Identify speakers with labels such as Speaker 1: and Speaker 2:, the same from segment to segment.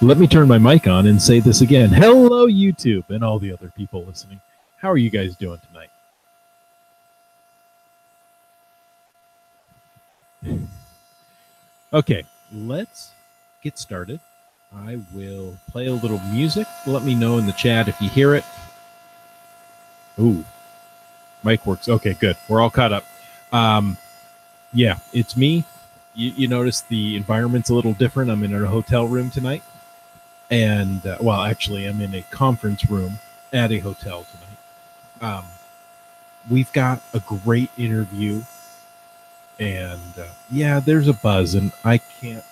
Speaker 1: Let me turn my mic on and say this again. Hello, YouTube, and all the other people listening. How are you guys doing tonight? Okay, let's get started. I will play a little music. Let me know in the chat if you hear it. Ooh, mic works. Okay, good. We're all caught up. Yeah, it's me. You notice the environment's a little different. I'm in a hotel room tonight. And, well, actually, I'm in a conference room at a hotel tonight. We've got a great interview. And, yeah, there's a buzz, and I can't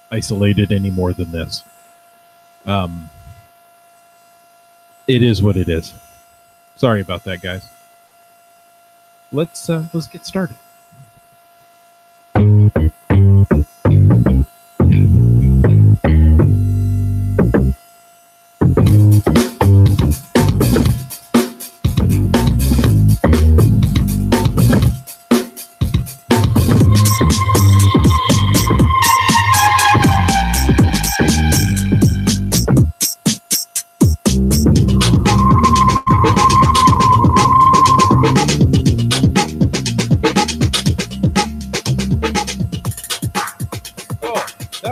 Speaker 1: isolate it any more than this. It is what it is. Sorry about that, guys. Let's get started.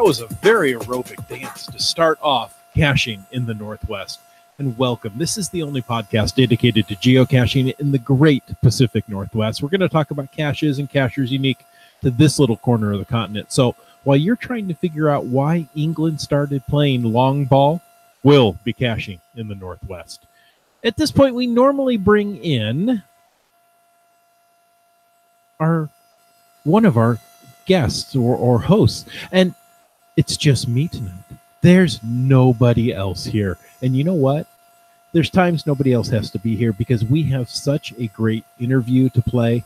Speaker 1: Was a very aerobic dance to start off caching in the Northwest. And welcome. This is the only podcast dedicated to geocaching in the great Pacific Northwest. We're going to talk about caches and cachers unique to this little corner of the continent. So while you're trying to figure out why England started playing long ball, we'll be caching in the Northwest. At this point, we normally bring in one of our guests or hosts. And it's just me tonight. There's nobody else here. And you know what? There's times nobody else has to be here because we have such a great interview to play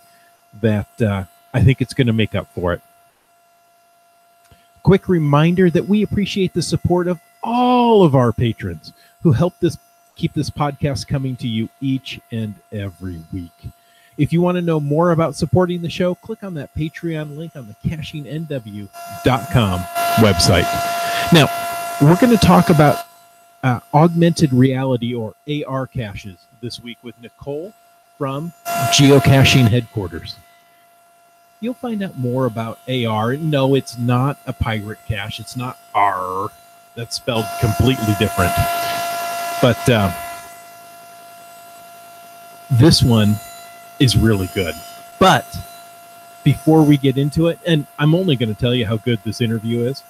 Speaker 1: that I think it's going to make up for it. Quick reminder that we appreciate the support of all of our patrons who help keep this podcast coming to you each and every week. If you want to know more about supporting the show, click on that Patreon link on the CachingNW.com website. Now, we're going to talk about augmented reality or AR caches this week with Nicole from Geocaching Headquarters. You'll find out more about AR. No, it's not a pirate cache. It's not R. That's spelled completely different. But this one is really good. But before we get into it, and I'm only going to tell you how good this interview is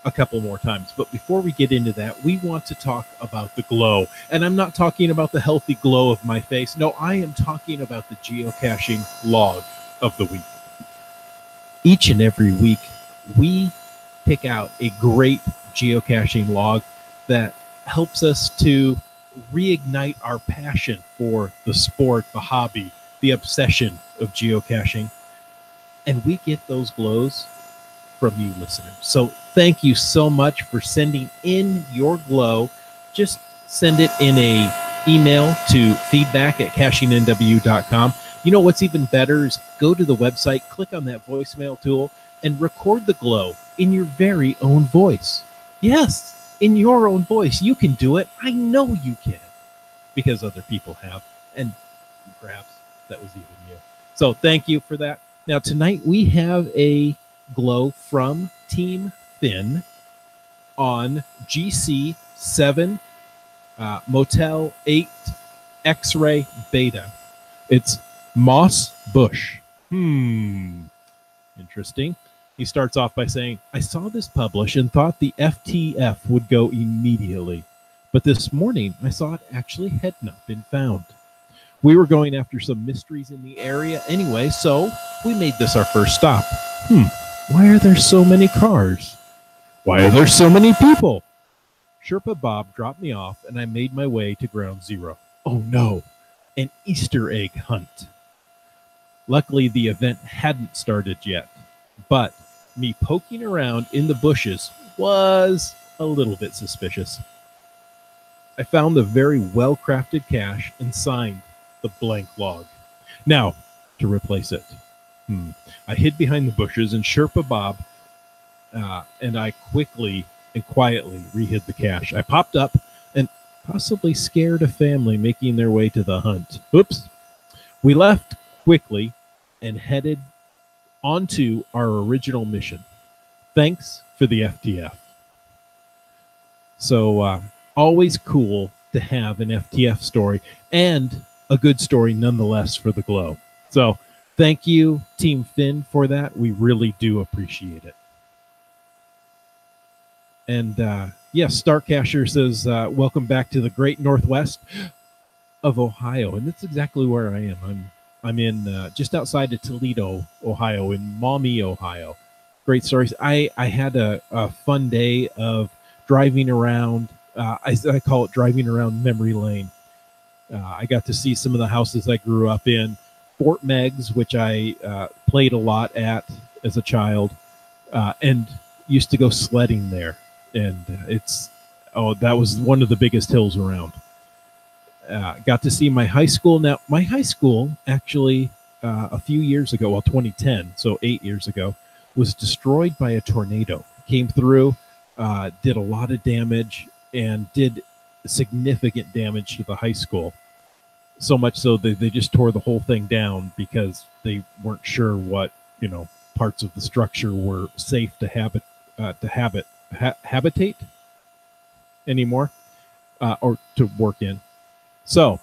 Speaker 1: a couple more times, but before we get into that, we want to talk about the glow. And I'm not talking about the healthy glow of my face. No, I am talking about the geocaching log of the week. Each and every week, we pick out a great geocaching log that helps us to reignite our passion for the sport, the hobby, the obsession of geocaching, and we get those glows from you listeners. So thank you so much for sending in your glow. Just send it in a email to feedback@CachingNW.com. You know what's even better is go to the website, click on that voicemail tool, and record the glow in your very own voice. Yes, in your own voice. You can do it. I know you can, because other people have, and perhaps that was even you. So thank you for that. Now tonight we have a glow from Team Finn on GC7 Motel 8 X-Ray Beta. It's Moss Bush. Interesting. He starts off by saying, I saw this publish and thought the FTF would go immediately. But this morning I saw it actually had not been found. We were going after some mysteries in the area anyway, so we made this our first stop. Why are there so many cars? Why are there so many people? Sherpa Bob dropped me off, and I made my way to Ground Zero. Oh no, an Easter egg hunt. Luckily, the event hadn't started yet, but me poking around in the bushes was a little bit suspicious. I found the very well-crafted cache and signed the blank log. Now, to replace it. I hid behind the bushes, and Sherpa Bob and I quickly and quietly rehid the cache. I popped up and possibly scared a family making their way to the hunt. Oops. We left quickly and headed onto our original mission. Thanks for the FTF. So always cool to have an FTF story, and a good story nonetheless for the Glow. So thank you, Team Finn, for that. We really do appreciate it. And yes, Starcasher says, welcome back to the great Northwest of Ohio. And that's exactly where I am. I'm in just outside of Toledo, Ohio, in Maumee, Ohio. Great stories. I had a fun day of driving around. I call it driving around memory lane. I got to see some of the houses I grew up in. Fort Meigs, which I played a lot at as a child, and used to go sledding there. And that was one of the biggest hills around. Got to see my high school. Now, my high school actually a few years ago, well, 2010, so 8 years ago, was destroyed by a tornado. Came through, did a lot of damage, and did significant damage to the high school. So much so that they just tore the whole thing down because they weren't sure what, parts of the structure were safe to habitate anymore, or to work in. So,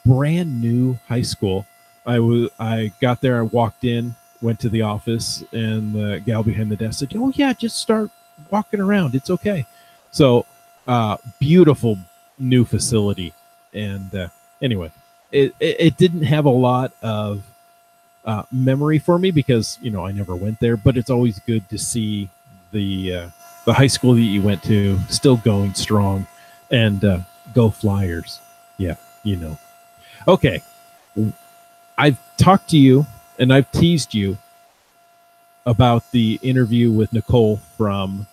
Speaker 1: brand new high school. I got there, I walked in, went to the office, and the gal behind the desk said, "Oh yeah, just start walking around. It's okay." So, beautiful new facility. And anyway, it didn't have a lot of memory for me because I never went there. But it's always good to see the high school that you went to still going strong, and go Flyers. Yeah, Okay, I've talked to you and I've teased you about the interview with Nicole from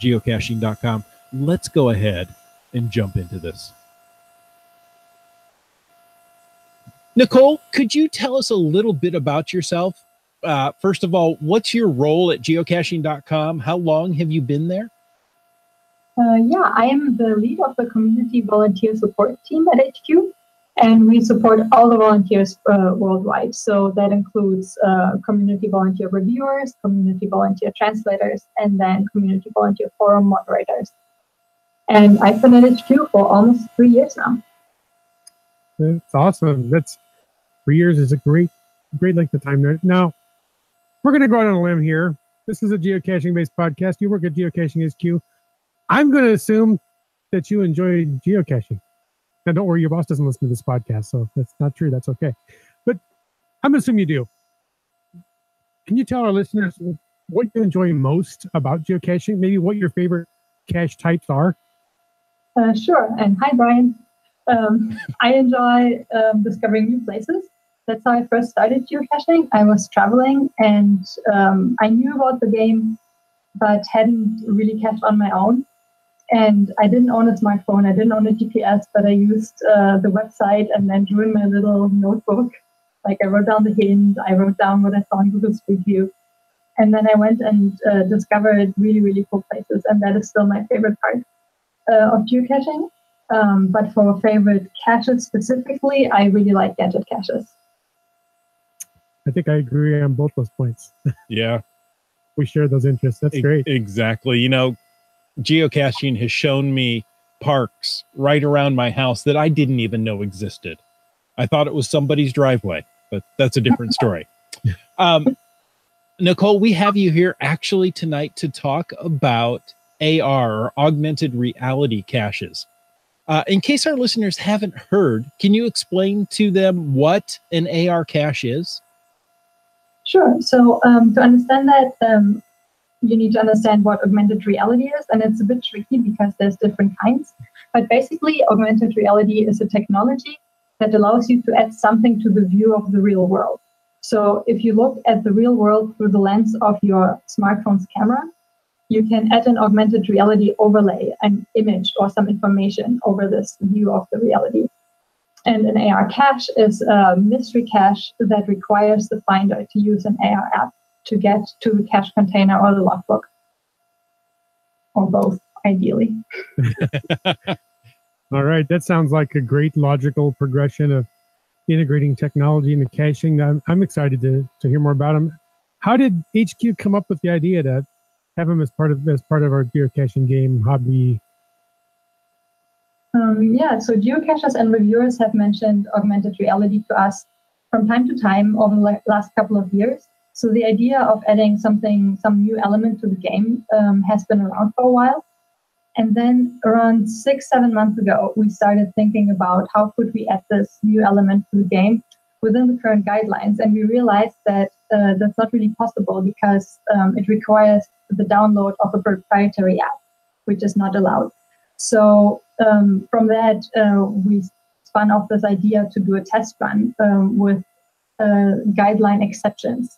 Speaker 1: geocaching.com. Let's go ahead and jump into this. Nicole, could you tell us a little bit about yourself? First of all, what's your role at geocaching.com? How long have you been there?
Speaker 2: Yeah, I am the lead of the community volunteer support team at HQ, and we support all the volunteers worldwide. So that includes community volunteer reviewers, community volunteer translators, and then community volunteer forum moderators. And I've been at HQ for almost 3 years now.
Speaker 3: That's awesome. 3 years is a great length of time there. Now, we're going to go out on a limb here. This is a geocaching-based podcast. You work at Geocaching HQ. I'm going to assume that you enjoy geocaching. Now, don't worry, your boss doesn't listen to this podcast, so if that's not true, that's okay. But I'm going to assume you do. Can you tell our listeners what you enjoy most about geocaching? Maybe what your favorite cache types are?
Speaker 2: Sure. And hi, Brian. I enjoy discovering new places. That's how I first started geocaching. I was traveling, and I knew about the game, but hadn't really cached on my own. And I didn't own a smartphone. I didn't own a GPS, but I used the website and then drew in my little notebook. Like I wrote down the hint, I wrote down what I saw on Google Street View. And then I went and discovered really, really cool places. And that is still my favorite part of geocaching. But for favorite caches specifically, I really like gadget caches.
Speaker 3: I think I agree on both those points.
Speaker 1: Yeah.
Speaker 3: We share those interests. That's great.
Speaker 1: Exactly. Geocaching has shown me parks right around my house that I didn't even know existed. I thought it was somebody's driveway, but that's a different story. Nicole, we have you here actually tonight to talk about AR, or augmented reality caches. In case our listeners haven't heard, can you explain to them what an AR cache is?
Speaker 2: Sure. So to understand that, you need to understand what augmented reality is, and it's a bit tricky because there's different kinds. But basically, augmented reality is a technology that allows you to add something to the view of the real world. So if you look at the real world through the lens of your smartphone's camera, you can add an augmented reality overlay, an image or some information over this view of the reality. And an AR cache is a mystery cache that requires the finder to use an AR app to get to the cache container or the logbook. or both, ideally.
Speaker 3: All right, that sounds like a great logical progression of integrating technology into caching. I'm excited to hear more about them. How did HQ come up with the idea to have them as part of our geocaching game hobby?
Speaker 2: So geocachers and reviewers have mentioned augmented reality to us from time to time over the last couple of years. So the idea of adding some new element to the game has been around for a while. And then around 6-7 months ago, we started thinking about how could we add this new element to the game within the current guidelines. And we realized that that's not really possible because it requires the download of a proprietary app, which is not allowed. So from that, we spun off this idea to do a test run with guideline exceptions.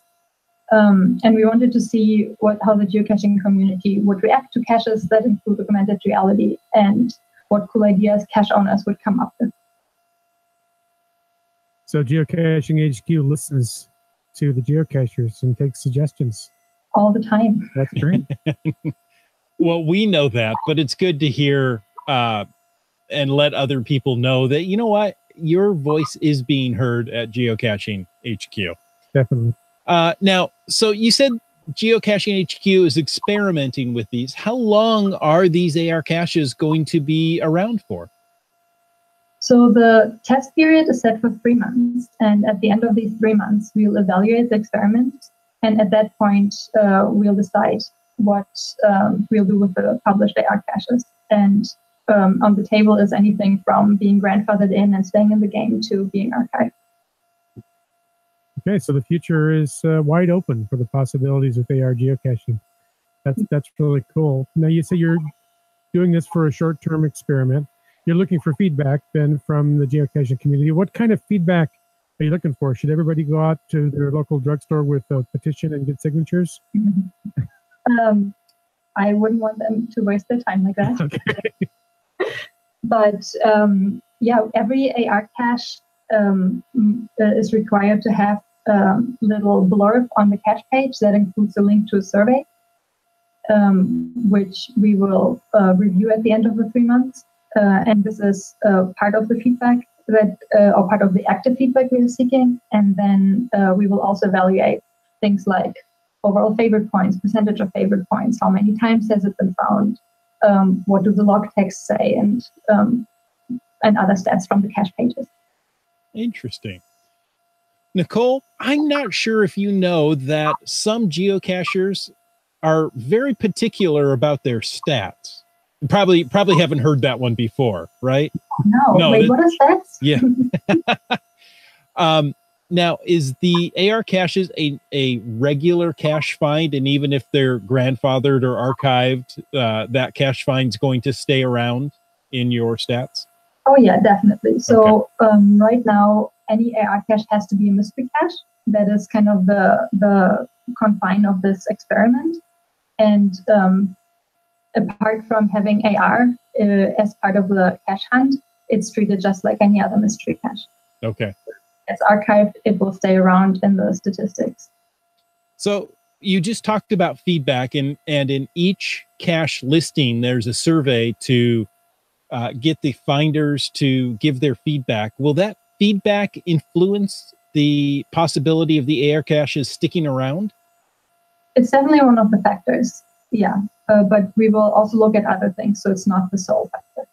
Speaker 2: And we wanted to see how the geocaching community would react to caches that include augmented reality and what cool ideas cache owners would come up with.
Speaker 3: So Geocaching HQ listens to the geocachers and takes suggestions.
Speaker 2: All the time.
Speaker 3: That's great.
Speaker 1: Well, we know that, but it's good to hear and let other people know that, you know what, your voice is being heard at Geocaching HQ.
Speaker 3: Definitely.
Speaker 1: Now, so you said Geocaching HQ is experimenting with these. How long are these AR caches going to be around for?
Speaker 2: So the test period is set for 3 months. And at the end of these 3 months, we'll evaluate the experiment. And at that point, we'll decide what we'll do with the published AR caches. And on the table is anything from being grandfathered in and staying in the game to being archived.
Speaker 3: Okay, so the future is wide open for the possibilities of AR geocaching. That's really cool. Now, you say you're doing this for a short-term experiment. You're looking for feedback then from the geocaching community. What kind of feedback are you looking for? Should everybody go out to their local drugstore with a petition and get signatures?
Speaker 2: I wouldn't want them to waste their time like that.
Speaker 3: Okay.
Speaker 2: But every AR cache is required to have little blurb on the cache page that includes a link to a survey, which we will review at the end of the 3 months. And this is part of the feedback or part of the active feedback we are seeking. And then we will also evaluate things like overall favorite points, percentage of favorite points, how many times has it been found, what do the log texts say, and other stats from the cache pages.
Speaker 1: Interesting. Nicole, I'm not sure if you know that some geocachers are very particular about their stats. You probably haven't heard that one before, right?
Speaker 2: No, wait, what is that?
Speaker 1: Yeah. Now, is the AR caches a regular cache find? And even if they're grandfathered or archived, that cache find's going to stay around in your stats?
Speaker 2: Oh, yeah, definitely. So right now, any AR cache has to be a mystery cache. That is kind of the confine of this experiment. And apart from having AR as part of the cache hunt, it's treated just like any other mystery cache.
Speaker 1: Okay.
Speaker 2: It's archived, it will stay around in the statistics.
Speaker 1: So you just talked about feedback, and in each cache listing, there's a survey to get the finders to give their feedback. Will that feedback influence the possibility of the AR caches sticking around?
Speaker 2: It's definitely one of the factors, yeah. But we will also look at other things, so it's not the sole factor.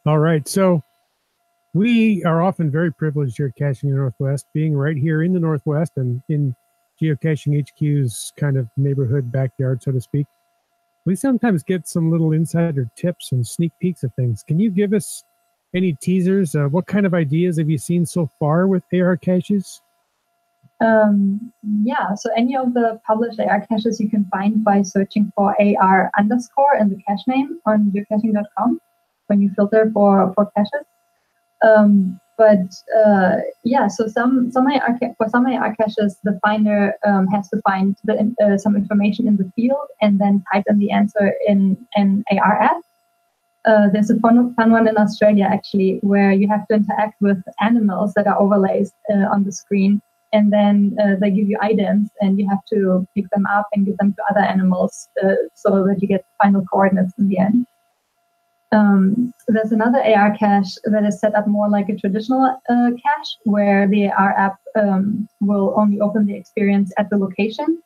Speaker 3: All right, so we are often very privileged here at Caching in the Northwest, being right here in the Northwest and in Geocaching HQ's kind of neighborhood backyard, so to speak. We sometimes get some little insider tips and sneak peeks of things. Can you give us any teasers? What kind of ideas have you seen so far with AR caches?
Speaker 2: So any of the published AR caches you can find by searching for AR underscore in the cache name on geocaching.com when you filter for caches. So some AR caches, the finder has to find some information in the field and then type in the answer in an AR app. There's a fun one in Australia, actually, where you have to interact with animals that are overlays on the screen and then they give you items, and you have to pick them up and give them to other animals so that you get final coordinates in the end. There's another AR cache that is set up more like a traditional cache, where the AR app will only open the experience at the location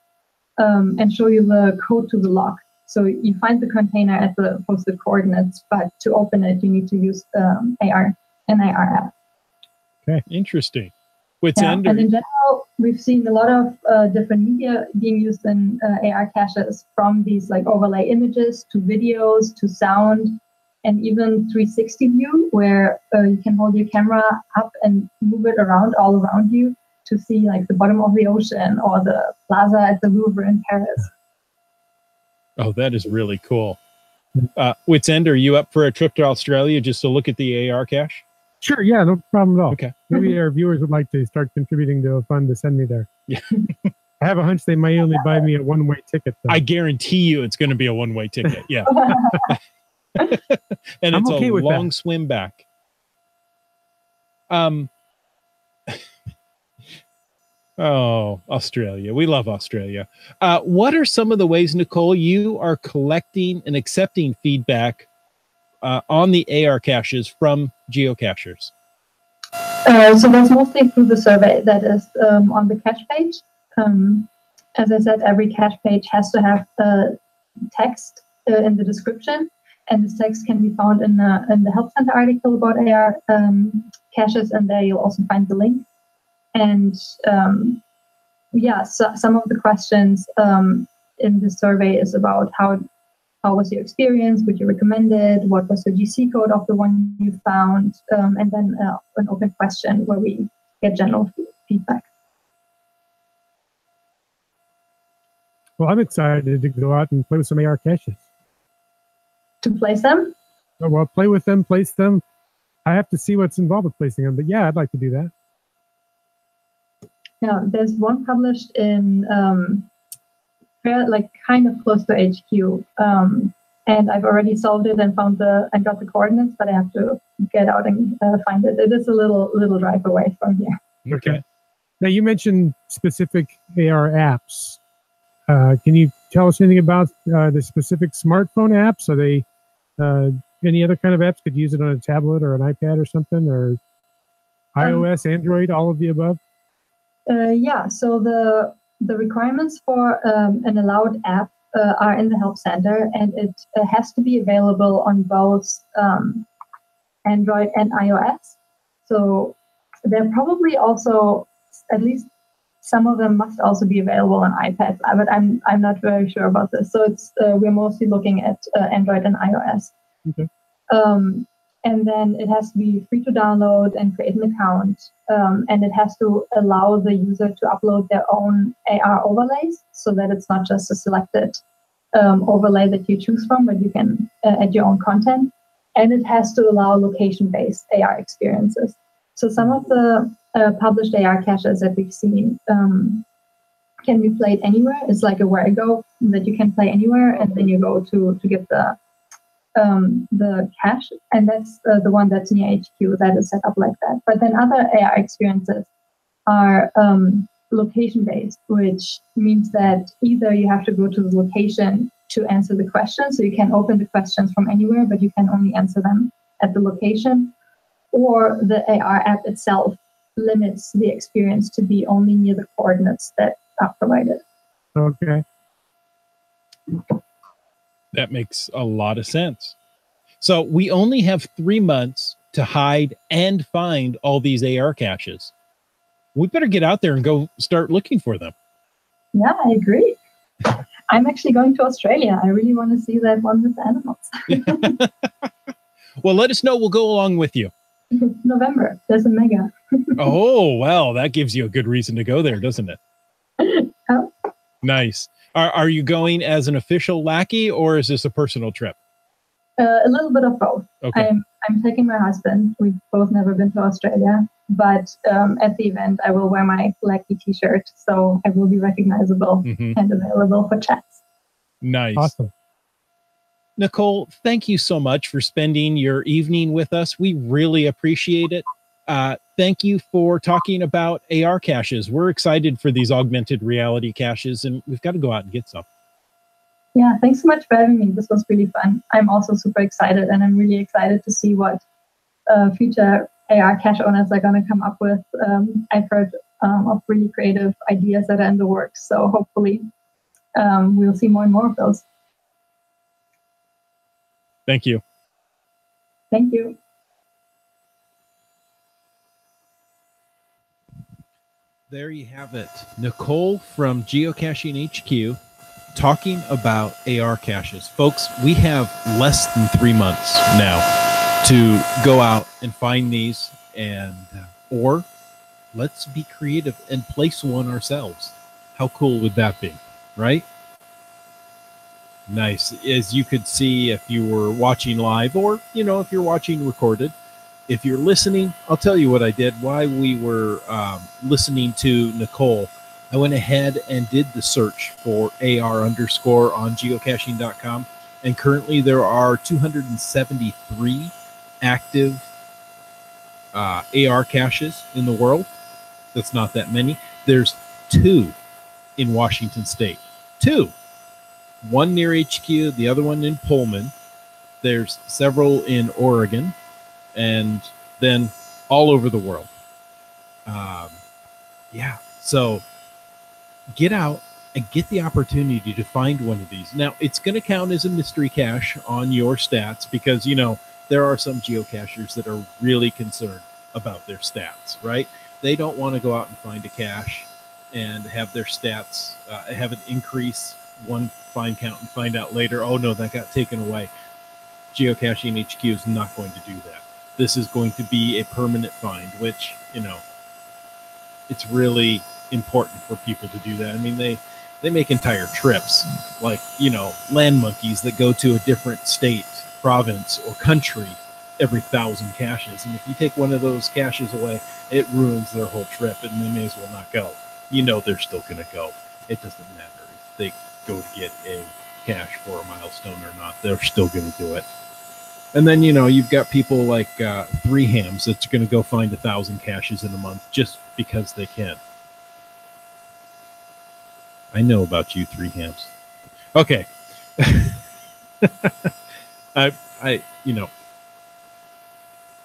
Speaker 2: and show you the code to the lock. So you find the container at the posted coordinates, but to open it, you need to use an AR app.
Speaker 1: Okay, interesting. What's
Speaker 2: And in general, we've seen a lot of different media being used in AR caches, from these like overlay images to videos to sound, and even 360 view, where you can hold your camera up and move it around all around you to see like the bottom of the ocean or the plaza at the Louvre in Paris.
Speaker 1: Oh, that is really cool. Wits End, are you up for a trip to Australia just to look at the AR cache?
Speaker 3: Sure, yeah, no problem at all.
Speaker 1: Okay.
Speaker 3: Maybe our viewers would like to start contributing to a fund to send me there.
Speaker 1: Yeah.
Speaker 3: I have a hunch they might only buy me a one-way ticket, though.
Speaker 1: I guarantee you it's going to be a one-way ticket. Yeah. And it's
Speaker 3: okay
Speaker 1: a
Speaker 3: with
Speaker 1: long
Speaker 3: that.
Speaker 1: swim back. Oh, Australia. We love Australia. What are some of the ways, Nicole, you are collecting and accepting feedback on the AR caches from geocachers?
Speaker 2: So that's mostly through the survey that is on the cache page. As I said, every cache page has to have text in the description, and this text can be found in the Help Center article about AR caches, and there you'll also find the link. And so some of the questions in the survey is about how was your experience, would you recommend it, what was the GC code of the one you found, and then an open question where we get general feedback.
Speaker 3: Well, I'm excited to go out and play with some AR caches.
Speaker 2: To place them?
Speaker 3: Oh, well, play with them, place them. I have to see what's involved with placing them, but yeah, I'd like to do that.
Speaker 2: Yeah, there's one published in kind of close to HQ, and I've already solved it and got the coordinates, but I have to get out and find it. It is a little drive away from here.
Speaker 3: Okay. Now you mentioned specific AR apps. Can you tell us anything about the specific smartphone apps? Are they any other kind of apps? Could you use it on a tablet or an iPad or something, or iOS, Android, all of the above?
Speaker 2: So the requirements for an allowed app are in the Help Center, and it has to be available on both Android and iOS. So they're probably also, at least some of them must also be available on iPad, but I'm not very sure about this. So it's we're mostly looking at Android and iOS.
Speaker 3: Okay.
Speaker 2: And then it has to be free to download and create an account. And it has to allow the user to upload their own AR overlays, so that it's not just a selected overlay that you choose from, but you can add your own content. And it has to allow location-based AR experiences. So some of the published AR caches that we've seen can be played anywhere. It's like a where I go that you can play anywhere, and then you go to get the cache, and that's the one that's near HQ that is set up like that. But then other AR experiences are location-based, which means that either you have to go to the location to answer the question, so you can open the questions from anywhere, but you can only answer them at the location, or the AR app itself limits the experience to be only near the coordinates that are provided.
Speaker 3: Okay.
Speaker 1: That makes a lot of sense. So we only have 3 months to hide and find all these AR caches. We better get out there and go start looking for them.
Speaker 2: Yeah, I agree. I'm actually going to Australia. I really want to see that one with animals.
Speaker 1: Well, let us know. We'll go along with you.
Speaker 2: November. There's a mega.
Speaker 1: Oh, well, that gives you a good reason to go there, doesn't it?
Speaker 2: Oh.
Speaker 1: Nice. Are you going as an official lackey, or is this a personal trip?
Speaker 2: A little bit of both.
Speaker 1: Okay.
Speaker 2: I'm taking my husband. We've both never been to Australia, but at the event, I will wear my lackey T-shirt, so I will be recognizable and available for chats.
Speaker 1: Nice.
Speaker 3: Awesome.
Speaker 1: Nicole, thank you so much for spending your evening with us. We really appreciate it. Thank you for talking about AR caches. We're excited for these augmented reality caches, and we've got to go out and get some.
Speaker 2: Yeah, thanks so much for having me. This was really fun. I'm also super excited, and I'm really excited to see what future AR cache owners are going to come up with. I've heard of really creative ideas that are in the works, so hopefully we'll see more and more of those.
Speaker 1: Thank you.
Speaker 2: Thank you.
Speaker 1: There you have it. Nicole from Geocaching HQ talking about AR caches. Folks, we have less than 3 months now to go out and find these, and or let's be creative and place one ourselves. How cool would that be, right? Nice. As you could see if you were watching live, or if you're watching recorded. If you're listening, I'll tell you what I did while we were listening to Nicole. I went ahead and did the search for AR underscore on geocaching.com, and currently there are 273 active AR caches in the world. That's not that many. There's 2 in Washington State. 2. One near HQ, the other one in Pullman. There's several in Oregon, and then all over the world. Yeah, so get out and get the opportunity to find one of these. Now, it's going to count as a mystery cache on your stats because, there are some geocachers that are really concerned about their stats, right? They don't want to go out and find a cache and have their stats have an increase one find count and find out later, oh no, that got taken away. Geocaching HQ is not going to do that. This is going to be a permanent find, which, it's really important for people to do that. I mean, they make entire trips, like, land monkeys that go to a different state, province, or country every 1,000 caches. And if you take one of those caches away, it ruins their whole trip, and they may as well not go. They're still going to go. It doesn't matter if they go to get a cache for a milestone or not. They're still going to do it. And then, you've got people like 3 Hams that's going to go find 1,000 caches in a month just because they can. I know about you, 3 Hams. Okay.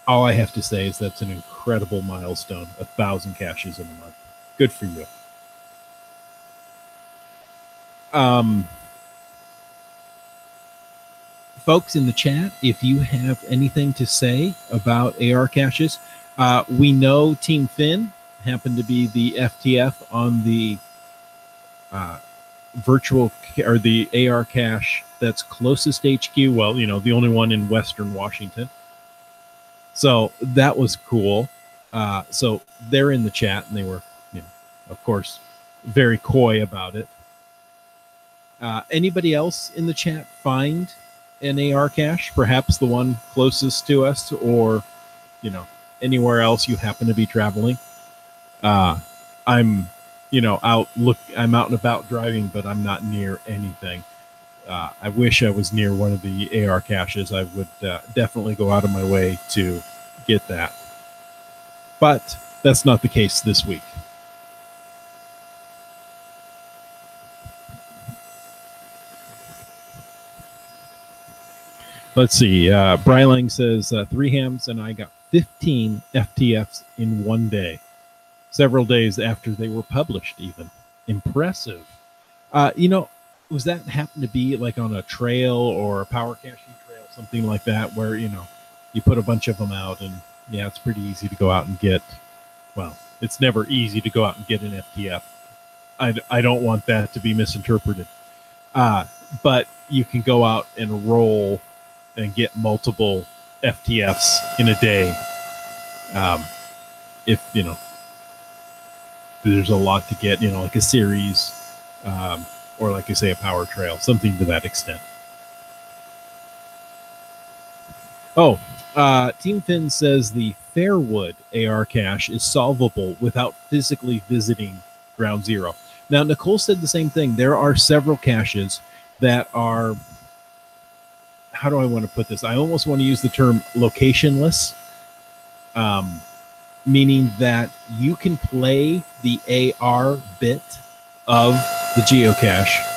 Speaker 1: All I have to say is that's an incredible milestone, 1,000 caches in a month. Good for you. Folks in the chat, if you have anything to say about AR caches, we know Team Finn happened to be the FTF on the virtual or the AR cache that's closest to HQ. Well, the only one in Western Washington. So that was cool. So they're in the chat, and they were, of course, very coy about it. Anybody else in the chat find an AR cache, perhaps the one closest to us, or anywhere else you happen to be traveling? I'm out and about driving, but I'm not near anything. I wish I was near one of the AR caches. I would definitely go out of my way to get that, but that's not the case this week. Let's see. Brylang says 3 Hams and I got 15 FTFs in one day, several days after they were published. Even impressive. Was that happen to be like on a trail or a power caching trail, something like that, where you put a bunch of them out, and yeah, it's pretty easy to go out and get. Well, it's never easy to go out and get an FTF. I don't want that to be misinterpreted. But you can go out and roll and get multiple FTFs in a day. If there's a lot to get, like a series, or like I say, a power trail, something to that extent. Oh, Team Finn says the Fairwood AR cache is solvable without physically visiting Ground Zero. Now, Nicole said the same thing. There are several caches that are, how do I want to put this? I almost want to use the term locationless. meaning that you can play the AR bit of the geocache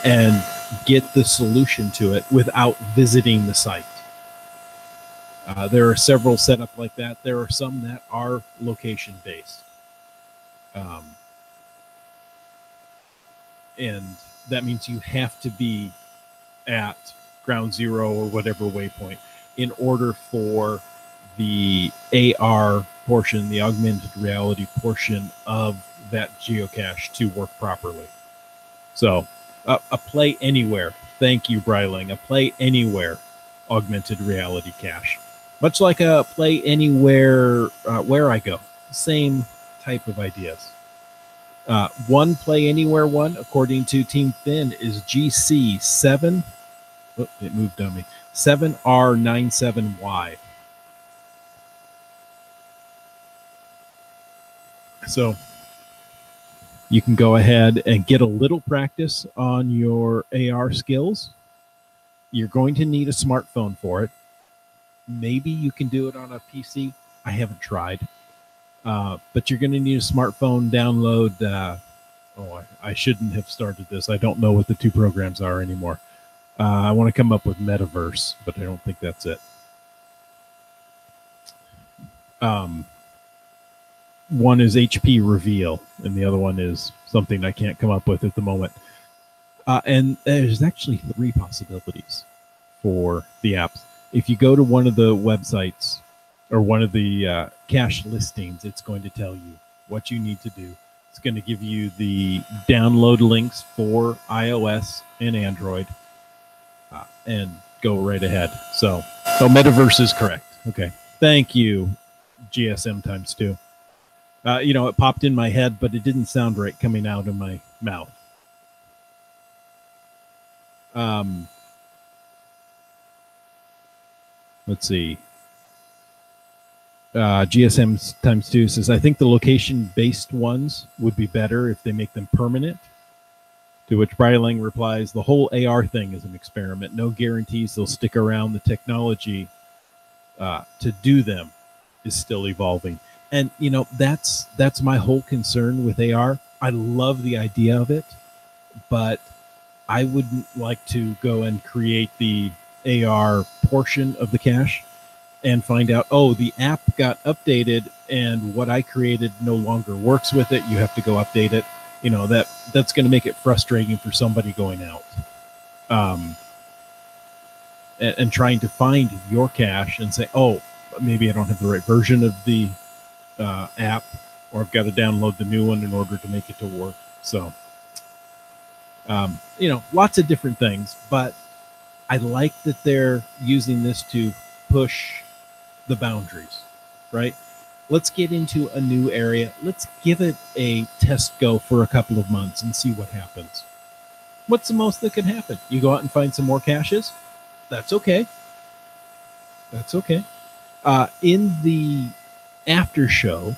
Speaker 1: and get the solution to it without visiting the site. There are several set up like that. There are some that are location based. And that means you have to be at ground zero or whatever waypoint in order for the AR portion, the augmented reality portion of that geocache to work properly. So a play anywhere. Thank you, Bryling. A play anywhere augmented reality cache. Much like a play anywhere where I go. Same type of ideas. One play anywhere one, according to Team Finn, is GC7. Oh, it moved on me. 7R97Y. So you can go ahead and get a little practice on your AR skills. You're going to need a smartphone for it. Maybe you can do it on a PC. I haven't tried. But you're going to need a smartphone. Download. I shouldn't have started this. I don't know what the two programs are anymore. I want to come up with Metaverse, but I don't think that's it. One is HP Reveal, and the other one is something I can't come up with at the moment. And there's actually 3 possibilities for the apps. If you go to one of the websites or one of the cache listings, it's going to tell you what you need to do. It's going to give you the download links for iOS and Android, and go right ahead. So, Metaverse is correct. Okay. Thank you, GSM times 2. It popped in my head, but it didn't sound right coming out of my mouth. Let's see. GSM times 2 says, I think the location-based ones would be better if they make them permanent. To which Bryling replies, the whole AR thing is an experiment. No guarantees they'll stick around. The technology to do them is still evolving. And, that's my whole concern with AR. I love the idea of it, but I wouldn't like to go and create the AR portion of the cache and find out, the app got updated and what I created no longer works with it. You have to go update it. That's going to make it frustrating for somebody going out and trying to find your cache and say, maybe I don't have the right version of the app, or I've got to download the new one in order to make it to work. So, lots of different things, but I like that they're using this to push the boundaries, right? Let's get into a new area. Let's give it a test go for a couple of months and see what happens. What's the most that could happen? You go out and find some more caches? That's okay. That's okay. In the after show,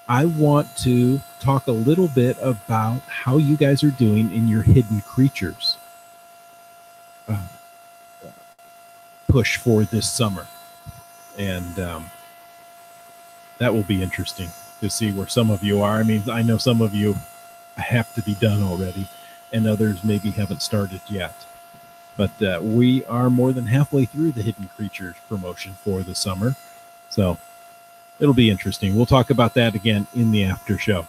Speaker 1: I want to talk a little bit about how you guys are doing in your hidden creatures push for this summer. And that will be interesting to see where some of you are. I mean, I know some of you have to be done already, and others maybe haven't started yet. But we are more than halfway through the Hidden Creatures promotion for the summer. So it'll be interesting. We'll talk about that again in the after show.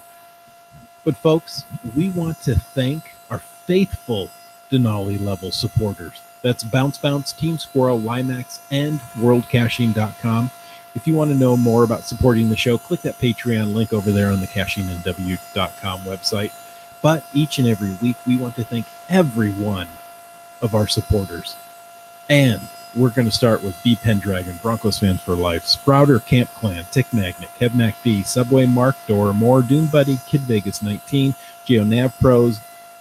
Speaker 1: But folks, we want to thank our faithful Denali level supporters. That's Bounce Bounce, Team Squirrel, WiMAX, and WorldCaching.com. If you want to know more about supporting the show, click that Patreon link over there on the CachingNW.com website. But each and every week, we want to thank every one of our supporters. And we're going to start with B Pendragon, Broncos Fans for Life, Sprouter, Camp Clan, Tick Magnet, Kev MacD, Subway Mark, Dora Moore, Doom Buddy, Kid Vegas 19, GeoNav Pros,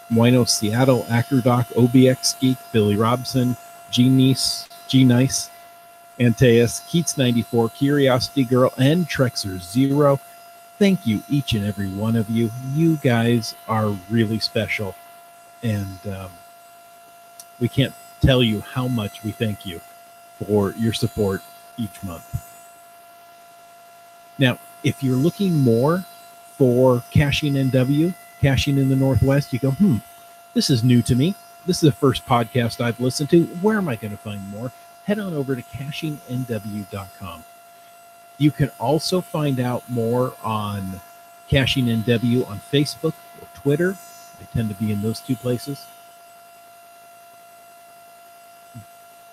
Speaker 1: Wino Seattle, Acrodoc, OBX Geek, Billy Robson, G Nice, Antaeus, Keats 94, Curiosity Girl, and Trexer 0. Thank you, each and every one of you. You guys are really special. And we can't tell you how much we thank you for your support each month. Now, If you're looking more for caching NW, caching in the Northwest, you go, this is new to me. This is the first podcast I've listened to. Where am I going to find more? Head on over to cachingnw.com. You can also find out more on Caching NW on Facebook or Twitter. I tend to be in those two places.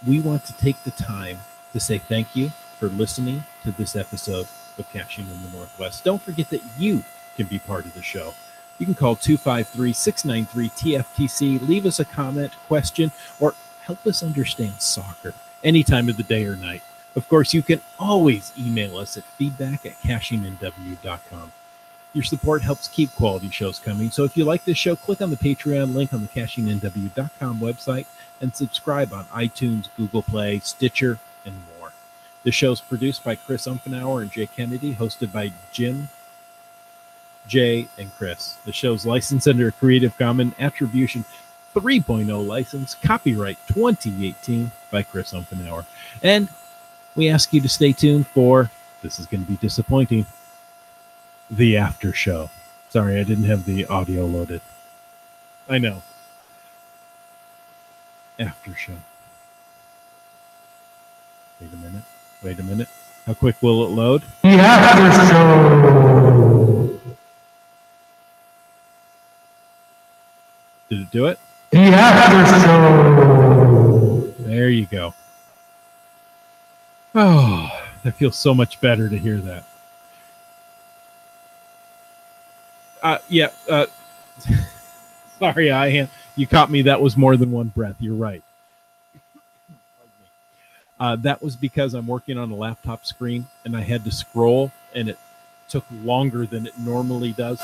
Speaker 1: We want to take the time to say thank you for listening to this episode of Caching in the Northwest. Don't forget that you can be part of the show. You can call 253-693-TFTC, leave us a comment, question, or help us understand soccer any time of the day or night. Of course, you can always email us at feedback@cachingnw.com. Your support helps keep quality shows coming. So if you like this show, click on the Patreon link on the cachingnw.com website and subscribe on iTunes, Google Play, Stitcher, and more. The show's produced by Chris Umfenauer and Jay Kennedy, hosted by Jim, Jay, and Chris. The show's licensed under a Creative Commons Attribution 3.0 license, copyright 2018 by Chris Umfenauer. And we ask you to stay tuned for, this is going to be disappointing, the after show. Sorry, I didn't have the audio loaded. I know. After show. Wait a minute. How quick will it load?
Speaker 3: The after show.
Speaker 1: Did it do it?
Speaker 3: The after show.
Speaker 1: There you go. Oh, that feels so much better to hear that. Sorry, you caught me. That was more than one breath. You're right. That was because I'm working on a laptop screen and I had to scroll and it took longer than it normally does.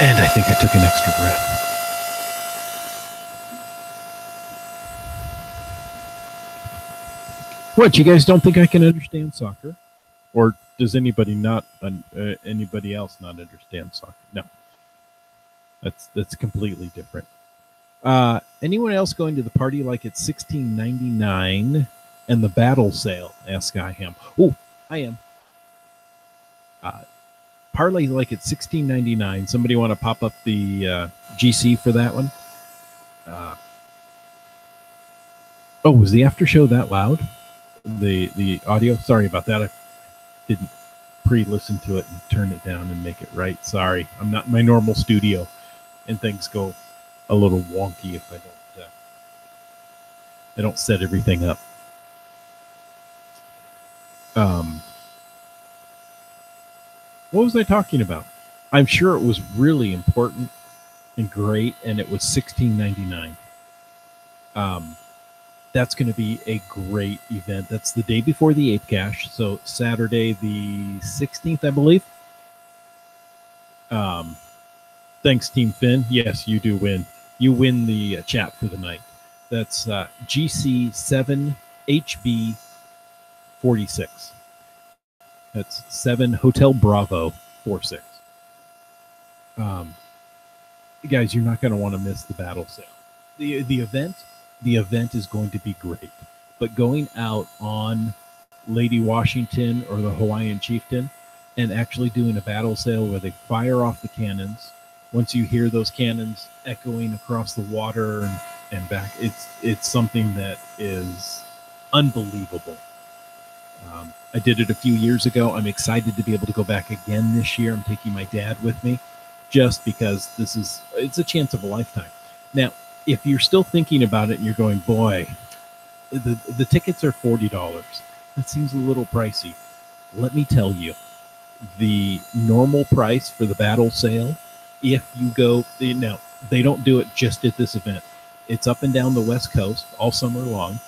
Speaker 1: And I think I took an extra breath. What, you guys don't think I can understand soccer? Or does anybody else not understand soccer? No. That's completely different. Anyone else going to the party like it's $16.99 and the battle sale? Asked Skyham. Oh, I am. Parlay like it's $16.99. Somebody want to pop up the GC for that one? Was the after show that loud? The audio? Sorry about that. I didn't pre-listen to it and turn it down and make it right. Sorry. I'm not in my normal studio and things go a little wonky if I don't set everything up. What was I talking about? I'm sure it was really important and great, and it was $16.99. That's going to be a great event. That's the day before the Ape Cache, so Saturday the 16th, I believe. Thanks, Team Finn. Yes, you do win. You win the chat for the night. That's GC7HB46. That's 7 Hotel Bravo 46. Guys, you're not going to want to miss the battle sale. The event is going to be great. But going out on Lady Washington or the Hawaiian Chieftain and actually doing a battle sale where they fire off the cannons, once you hear those cannons echoing across the water and back, it's something that is unbelievable. I did it a few years ago. I'm excited to be able to go back again this year. I'm taking my dad with me just because it's a chance of a lifetime. Now, if you're still thinking about it and you're going, boy, the tickets are $40. That seems a little pricey. Let me tell you, the normal price for the battle sale, if you go, now, they don't do it just at this event. It's up and down the West Coast all summer long.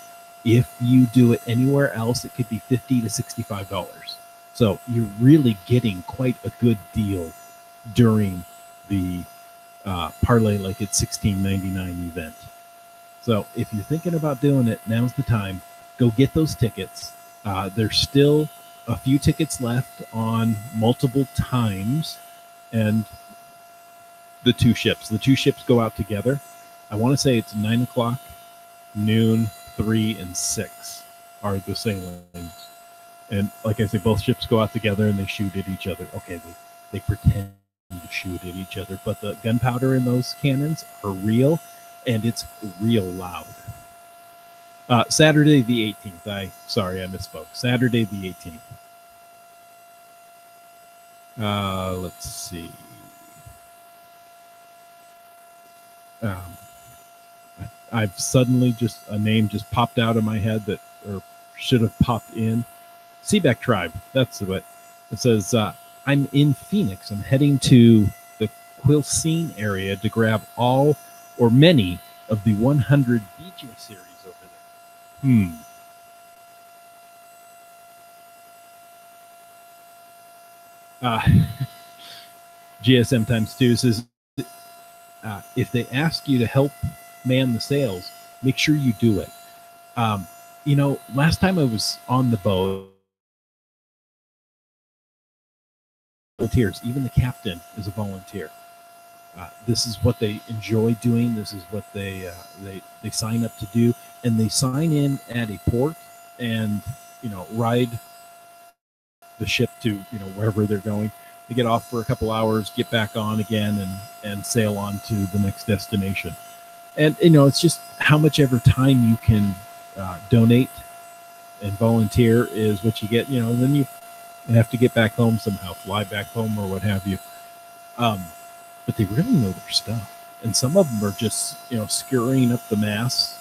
Speaker 1: If you do it anywhere else, it could be $50 to $65. So you're really getting quite a good deal during the Parlay Like It's $16.99 event. So if you're thinking about doing it, now's the time. Go get those tickets. There's still a few tickets left on multiple times, and the two ships go out together. I want to say it's 9 o'clock, noon, 3, and 6 are the sailings. And like I say, both ships go out together and they shoot at each other. Okay, they pretend to shoot at each other, but the gunpowder in those cannons are real, and it's real loud. Saturday the 18th. I misspoke. Saturday the 18th. Let's see. I've suddenly a name just popped out of my head that, or should have popped in. Seaback Tribe. That's what it says. I'm in Phoenix. I'm heading to the Quilcene area to grab all or many of the 100 BJ series over there. GSM times 2 says, if they ask you to help man the sails, make sure you do it. Last time I was on the boat, volunteers, even the captain is a volunteer. This is what they enjoy doing. This is what they sign up to do, and they sign in at a port and ride the ship to wherever they're going. They get off for a couple hours, get back on again, and sail on to the next destination. And it's just how much ever time you can donate and volunteer is what you get. And then you have to get back home somehow, fly back home or what have you. But they really know their stuff, and some of them are just scurrying up the masts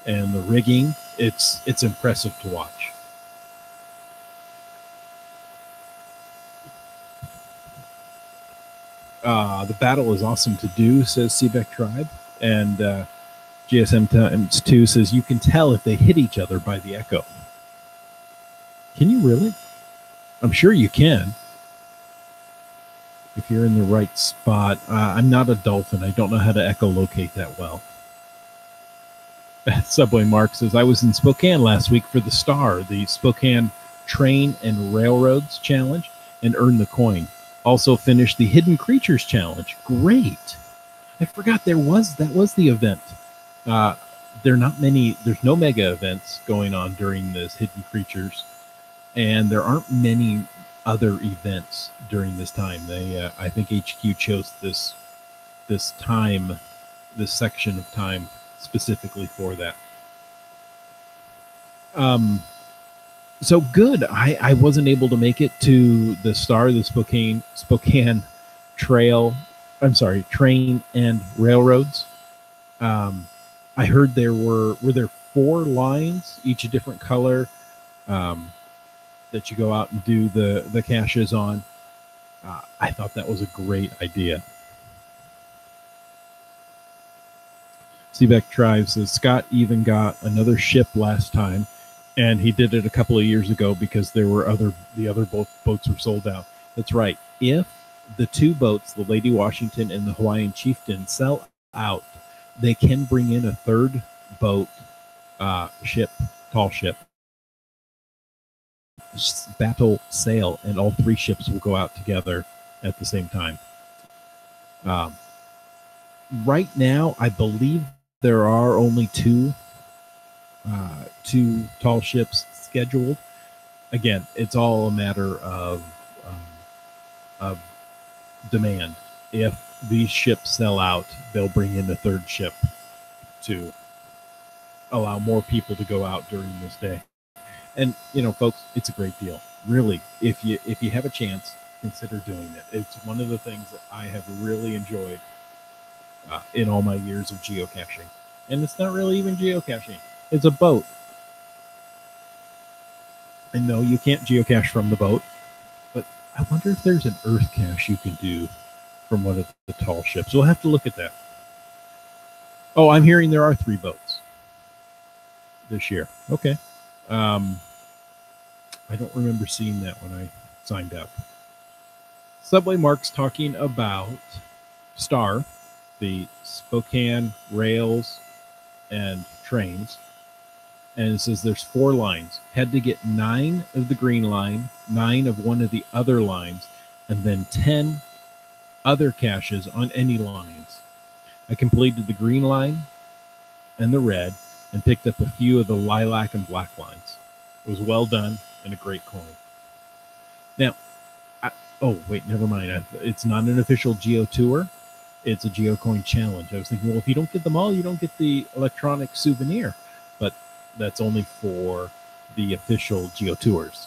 Speaker 1: and the rigging. It's impressive to watch. The battle is awesome to do, says Seabeck Tribe. And GSM times 2 says, you can tell if they hit each other by the echo. Can you really? I'm sure you can. If you're in the right spot. I'm not a dolphin. I don't know how to echolocate that well. Subway Mark says, I was in Spokane last week for the STAR, the Spokane Train and Railroads Challenge, and earned the coin. Also finished the Hidden Creatures Challenge. Great. I forgot that was the event. There's no mega events going on during this Hidden Creatures, and there aren't many other events during this time. I think HQ chose this section of time specifically for that. So good. I wasn't able to make it to the STAR, the Spokane Train and Railroads. I heard were there 4 lines, each a different color, that you go out and do the caches on. I thought that was a great idea. Seabeck Tribe says, Scott even got another ship last time, and he did it a couple of years ago because the other boats were sold out. That's right. If the 2 boats, the Lady Washington and the Hawaiian Chieftain, sell out, they can bring in a 3rd boat, tall ship, battle sail, and all 3 ships will go out together at the same time. Right now, I believe there are only 2 tall ships scheduled. Again, it's all a matter of demand. If these ships sell out, they'll bring in a 3rd ship to allow more people to go out during this day. And folks, it's a great deal. Really, if you have a chance, consider doing it. It's one of the things that I have really enjoyed in all my years of geocaching. And it's not really even geocaching. It's a boat. And no, you can't geocache from the boat, but I wonder if there's an earth cache you can do from one of the tall ships. We'll have to look at that. Oh, I'm hearing there are 3 boats this year. Okay. I don't remember seeing that when I signed up. Subway Mark's talking about STAR, the Spokane Rails and Trains. And it says there's 4 lines. Had to get 9 of the green line, 9 of one of the other lines, and then 10 other caches on any lines. I completed the green line and the red and picked up a few of the lilac and black lines. It was well done. and a great coin. Now, oh, wait, never mind. It's not an official Geo Tour. It's a GeoCoin challenge. I was thinking, well, if you don't get them all, you don't get the electronic souvenir. But that's only for the official Geo Tours.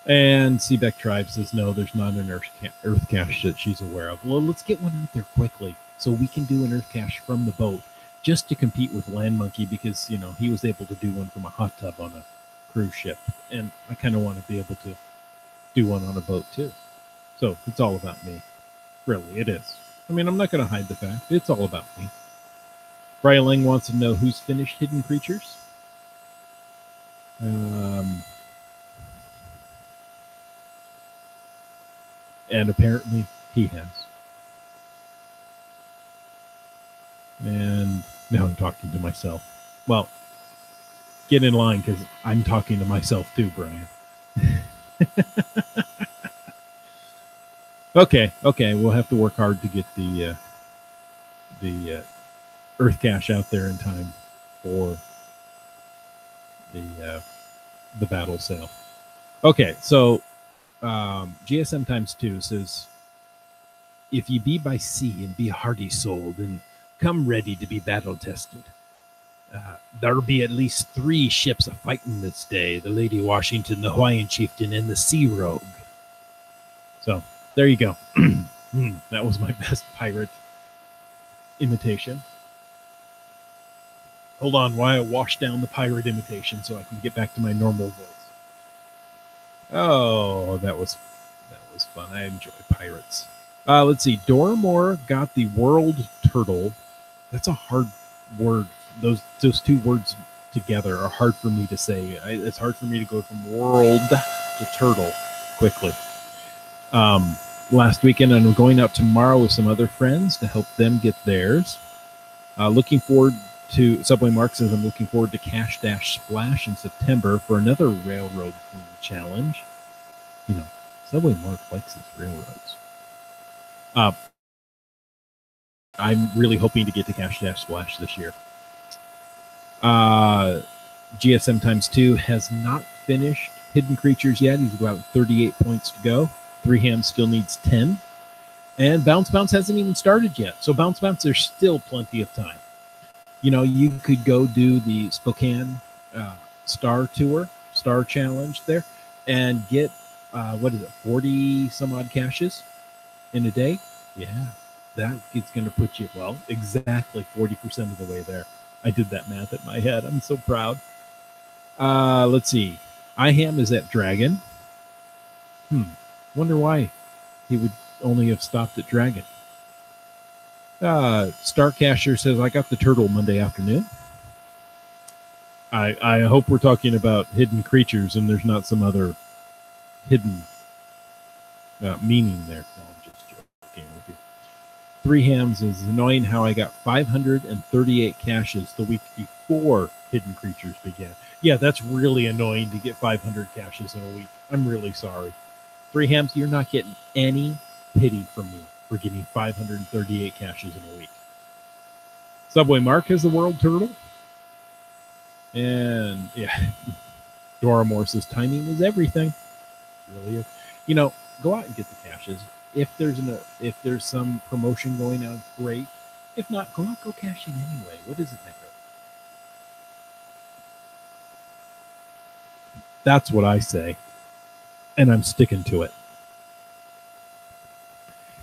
Speaker 1: And Seebeck Tribe says, no, there's not an Earth cache that she's aware of. Well, let's get one out there quickly so we can do an Earth cache from the boat just to compete with Land Monkey because, you know, he was able to do one from a hot tub on a cruise ship. And I kind of want to be able to do one on a boat too. So it's all about me. Really, it is. I mean, I'm not going to hide the fact. It's all about me. Bryling wants to know who's finished Hidden Creatures. And apparently he has. And now I'm talking to myself. Well, get in line because I'm talking to myself too, Brian. Okay, we'll have to work hard to get the Earth cache out there in time for the battle sale. Okay, so GSM times 2 says, if ye be by sea and be hearty souled and come ready to be battle tested, there'll be at least 3 ships a fighting this day: the Lady Washington, the Hawaiian Chieftain, and the Sea Rogue. So there you go. That was my best pirate imitation. Hold on while I wash down the pirate imitation so I can get back to my normal voice. Oh, that was fun. I enjoy pirates. Let's see. Doramore got the world turtle. That's a hard word. Those 2 words together are hard for me to say. It's hard for me to go from world to turtle quickly. Last weekend, and I'm going out tomorrow with some other friends to help them get theirs. Looking forward to, Subway Mark says, I'm looking forward to Cash Dash Splash in September for another railroad challenge. You know, Subway Mark likes his railroads. I'm really hoping to get to Cash Dash Splash this year. GSM times 2 has not finished Hidden Creatures yet. He's about 38 points to go. 3 Hams still needs 10. And Bounce hasn't even started yet. So Bounce, there's still plenty of time. You know, you could go do the Spokane Star Challenge there and get, 40 some odd caches in a day? Yeah, that is going to put you, well, exactly 40% of the way there. I did that math in my head. I'm so proud. Let's see. IHAM is at Dragon. Wonder why he would only have stopped at Dragon. Starcasher says, I got the turtle Monday afternoon. I hope we're talking about Hidden Creatures and there's not some other hidden meaning there. No, I'm just joking with you. 3 Hams is annoying how I got 538 caches the week before Hidden Creatures began. Yeah, that's really annoying to get 500 caches in a week. I'm really sorry. 3 Hams, you're not getting any pity from me for getting 538 caches in a week. Subway Mark has the world turtle. And yeah, Dora Moore says timing is everything. It really is. You know, go out and get the caches. If there's some promotion going on, great. If not, go cashing anyway. What does it matter? That's what I say. And I'm sticking to it.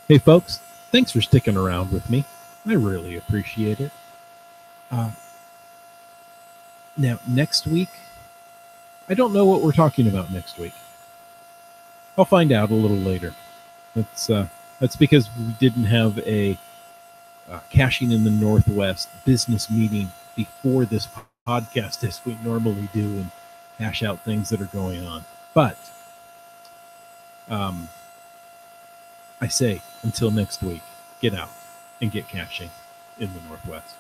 Speaker 1: Hey, folks, thanks for sticking around with me. I really appreciate it. Now, next week, I don't know what we're talking about next week. I'll find out a little later. That's because we didn't have a Caching in the Northwest business meeting before this podcast as we normally do and hash out things that are going on. But I say, until next week, get out and get caching in the Northwest.